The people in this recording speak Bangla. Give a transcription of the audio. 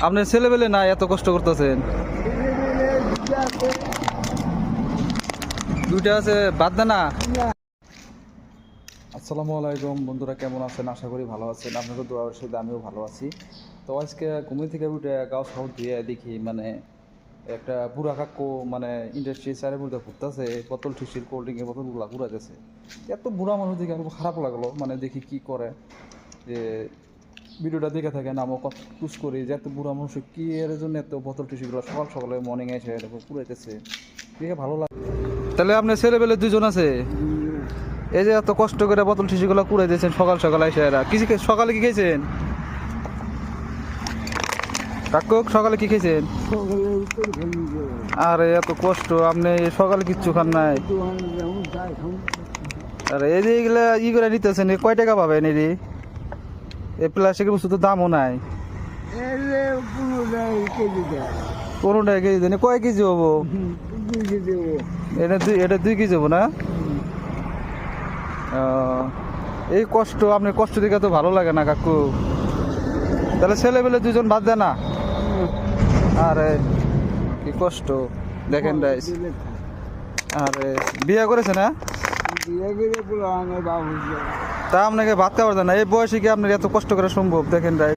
আপনার ছেলেবেলে না এত কষ্ট করতেছেন? দুইটা আছে, বাদ দে না। আসসালামু আলাইকুম বন্ধুরা, কেমন আছেন? আশা করি ভালো আছেন। আপনাদের দোয়ার সাথে আমিও ভালো আছি। তো আজকে ঘুমি থেকে উঠে গাও শহর দিয়ে দেখি মানে একটা বুড়া কাকু মানে ইন্ডাস্ট্রি চারের মধ্যে ঘুরতেছে, বোতল ঠিসির কোল্ড ড্রিঙ্কের বোতলগুলো ঘুরাইতেছে। এত বুড়া মানুষ দেখে আমার খুব খারাপ লাগলো, মানে দেখি কি করে যে ভিডিওটা দেখে থাকে না আমার কত চুজ করি যে এত বুড়া মানুষ কি এর জন্য এত বোতল টিসিগুলো সকাল সকালে মর্নিং এসে এরকম ঘুরাইতেছে, দেখে ভালো লাগে। তাহলে আপনার ছেলেবেলে দুজন আছে? এই যে এত কষ্ট করে বোতল টিসিগুলো কুড়াই দিয়েছেন সকাল সকাল এসে, এরা কিছু সকালে কি খেয়েছেন কাকু? সকালে কি খেয়েছেন? আরে এত কষ্ট, আপনি সকালে কিচ্ছু খান নাই? আরে এই যে এগুলা ই করে নিতেছেন, কয় টাকা পাবেন? এই প্লাস্টিকের বস্তু তো দামও নাই। 15 টাকা কেজি দেন, কয় কেজি হবো? এটা 2 কেজি হবো না? এই কষ্ট, আপনার কষ্ট দেখে তো ভালো লাগে না কাকু। তাহলে ছেলেবেলে দুজন বাদ দেয় না? আরে কি কষ্ট দেখেন রাইস। আরে বিয়ে করেছে না? তা আপনাকে ভাবতে পারতেন না এই বয়সে কি আপনার এত কষ্ট করা সম্ভব? দেখেন রাই